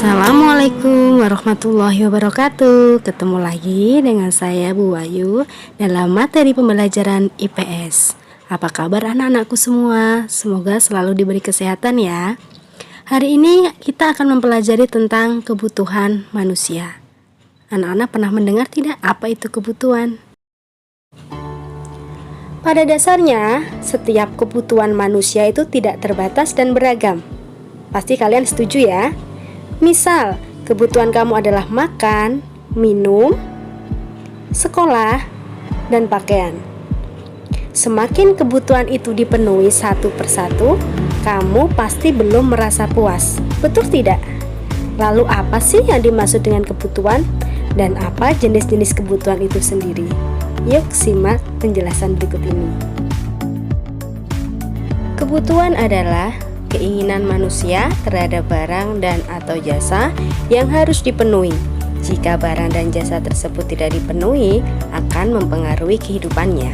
Assalamualaikum warahmatullahi wabarakatuh. Ketemu lagi dengan saya Bu Wayu dalam materi pembelajaran IPS. Apa kabar anak-anakku semua? Semoga selalu diberi kesehatan ya. Hari ini kita akan mempelajari tentang kebutuhan manusia. Anak-anak pernah mendengar tidak apa itu kebutuhan? Pada dasarnya, setiap kebutuhan manusia itu tidak terbatas dan beragam. Pasti kalian setuju ya? Misal, kebutuhan kamu adalah makan, minum, sekolah, dan pakaian. Semakin kebutuhan itu dipenuhi satu persatu, kamu pasti belum merasa puas. Betul tidak? Lalu apa sih yang dimaksud dengan kebutuhan? Dan apa jenis-jenis kebutuhan itu sendiri? Yuk simak penjelasan berikut ini. Kebutuhan adalah keinginan manusia terhadap barang dan atau jasa yang harus dipenuhi. Jika barang dan jasa tersebut tidak dipenuhi, akan mempengaruhi kehidupannya.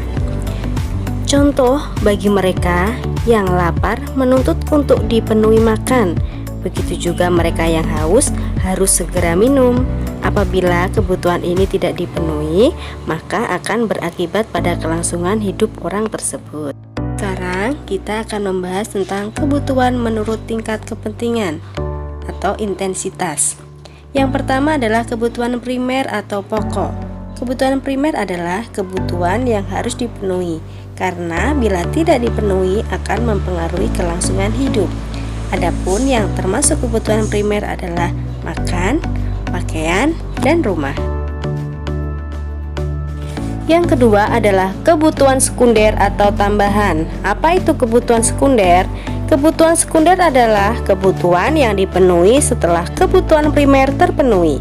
Contoh bagi mereka yang lapar menuntut untuk dipenuhi makan. Begitu juga mereka yang haus harus segera minum. Apabila kebutuhan ini tidak dipenuhi, maka akan berakibat pada kelangsungan hidup orang tersebut. Sekarang kita akan membahas tentang kebutuhan menurut tingkat kepentingan atau intensitas. Yang pertama adalah kebutuhan primer atau pokok. Kebutuhan primer adalah kebutuhan yang harus dipenuhi, karena bila tidak dipenuhi akan mempengaruhi kelangsungan hidup. Adapun yang termasuk kebutuhan primer adalah makan, pakaian, dan rumah. Yang kedua adalah kebutuhan sekunder atau tambahan. Apa itu kebutuhan sekunder? Kebutuhan sekunder adalah kebutuhan yang dipenuhi setelah kebutuhan primer terpenuhi.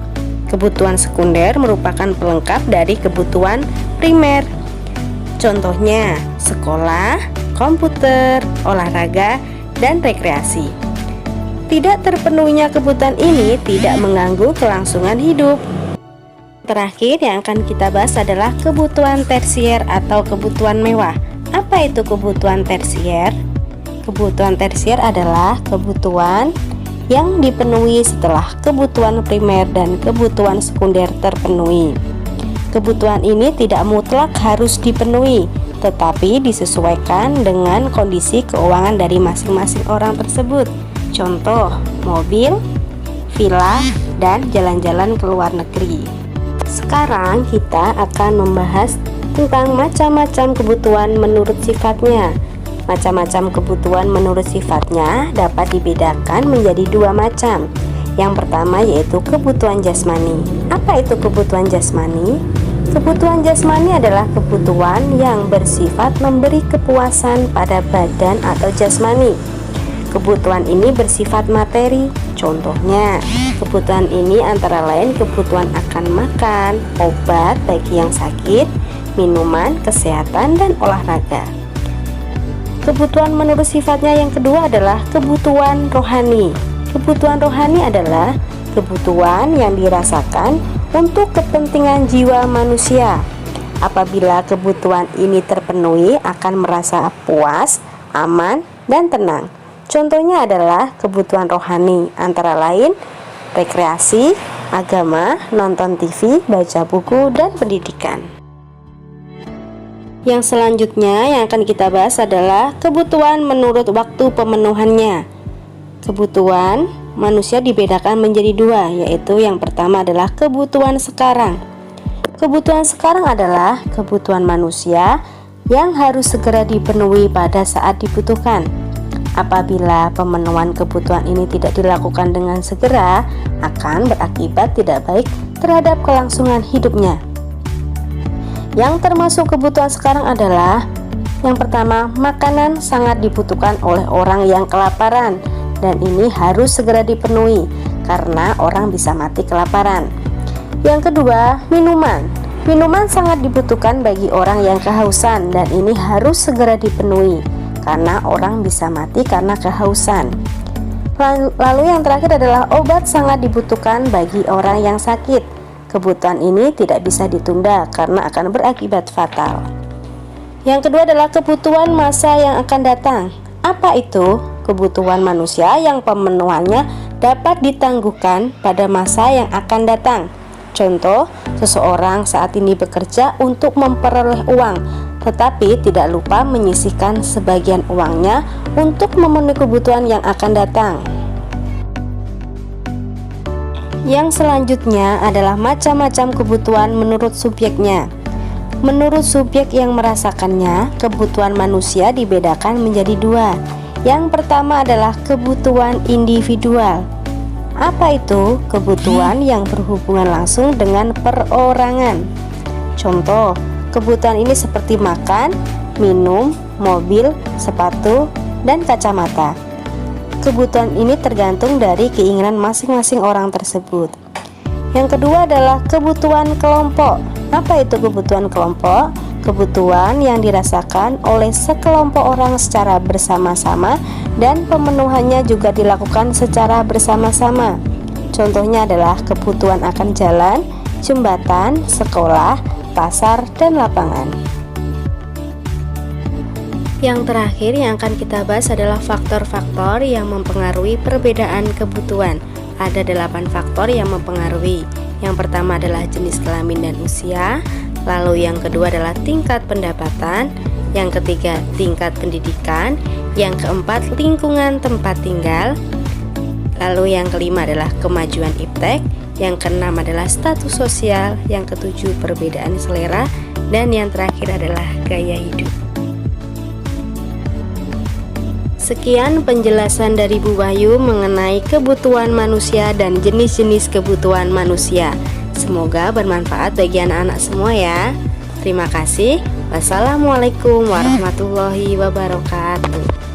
Kebutuhan sekunder merupakan pelengkap dari kebutuhan primer. Contohnya, sekolah, komputer, olahraga, dan rekreasi. Tidak terpenuhinya kebutuhan ini tidak mengganggu kelangsungan hidup. Terakhir yang akan kita bahas adalah kebutuhan tersier atau kebutuhan mewah. Apa itu kebutuhan tersier? Kebutuhan tersier adalah kebutuhan yang dipenuhi setelah kebutuhan primer dan kebutuhan sekunder terpenuhi. Kebutuhan ini tidak mutlak harus dipenuhi, tetapi disesuaikan dengan kondisi keuangan dari masing-masing orang tersebut. Contoh, mobil, villa, dan jalan-jalan ke luar negeri. Sekarang kita akan membahas tentang macam-macam kebutuhan menurut sifatnya. Macam-macam kebutuhan menurut sifatnya dapat dibedakan menjadi dua macam. Yang pertama yaitu kebutuhan jasmani. Apa itu kebutuhan jasmani? Kebutuhan jasmani adalah kebutuhan yang bersifat memberi kepuasan pada badan atau jasmani. Kebutuhan ini bersifat materi. Contohnya, kebutuhan ini antara lain kebutuhan akan makan, obat bagi yang sakit, minuman, kesehatan, dan olahraga. Kebutuhan menurut sifatnya yang kedua adalah kebutuhan rohani. Kebutuhan rohani adalah kebutuhan yang dirasakan untuk kepentingan jiwa manusia. Apabila kebutuhan ini terpenuhi, akan merasa puas, aman, dan tenang. Contohnya adalah kebutuhan rohani, antara lain rekreasi, agama, nonton TV, baca buku, dan pendidikan. Yang selanjutnya yang akan kita bahas adalah kebutuhan menurut waktu pemenuhannya. Kebutuhan manusia dibedakan menjadi dua, yaitu yang pertama adalah kebutuhan sekarang. Kebutuhan sekarang adalah kebutuhan manusia yang harus segera dipenuhi pada saat dibutuhkan. Apabila pemenuhan kebutuhan ini tidak dilakukan dengan segera, akan berakibat tidak baik terhadap kelangsungan hidupnya. Yang termasuk kebutuhan sekarang adalah yang pertama, makanan sangat dibutuhkan oleh orang yang kelaparan, dan ini harus segera dipenuhi karena orang bisa mati kelaparan. Yang kedua, minuman. Minuman sangat dibutuhkan bagi orang yang kehausan, dan ini harus segera dipenuhi karena orang bisa mati karena kehausan. Lalu yang terakhir adalah obat sangat dibutuhkan bagi orang yang sakit. Kebutuhan ini tidak bisa ditunda karena akan berakibat fatal. Yang kedua adalah kebutuhan masa yang akan datang. Apa itu? Kebutuhan manusia yang pemenuhannya dapat ditangguhkan pada masa yang akan datang. Contoh, seseorang saat ini bekerja untuk memperoleh uang, tetapi tidak lupa menyisihkan sebagian uangnya untuk memenuhi kebutuhan yang akan datang. Yang selanjutnya adalah macam-macam kebutuhan menurut subjeknya. Menurut subjek yang merasakannya, kebutuhan manusia dibedakan menjadi dua. Yang pertama adalah kebutuhan individual. Apa itu? Kebutuhan yang berhubungan langsung dengan perorangan. Contoh, kebutuhan ini seperti makan, minum, mobil, sepatu, dan kacamata. Kebutuhan ini tergantung dari keinginan masing-masing orang tersebut. Yang kedua adalah kebutuhan kelompok. Apa itu kebutuhan kelompok? Kebutuhan yang dirasakan oleh sekelompok orang secara bersama-sama dan pemenuhannya juga dilakukan secara bersama-sama. Contohnya adalah kebutuhan akan jalan, jembatan, sekolah, pasar, dan lapangan. Yang terakhir yang akan kita bahas adalah faktor-faktor yang mempengaruhi perbedaan kebutuhan. Ada 8 faktor yang mempengaruhi. Yang pertama adalah jenis kelamin dan usia. Lalu yang kedua adalah tingkat pendapatan. Yang ketiga tingkat pendidikan. Yang keempat lingkungan tempat tinggal. Lalu yang kelima adalah kemajuan iptek. Yang keenam adalah status sosial. Yang ketujuh perbedaan selera. Dan yang terakhir adalah gaya hidup. Sekian penjelasan dari Bu Wahyu mengenai kebutuhan manusia dan jenis-jenis kebutuhan manusia. Semoga bermanfaat bagi anak-anak semua ya. Terima kasih. Wassalamualaikum warahmatullahi wabarakatuh.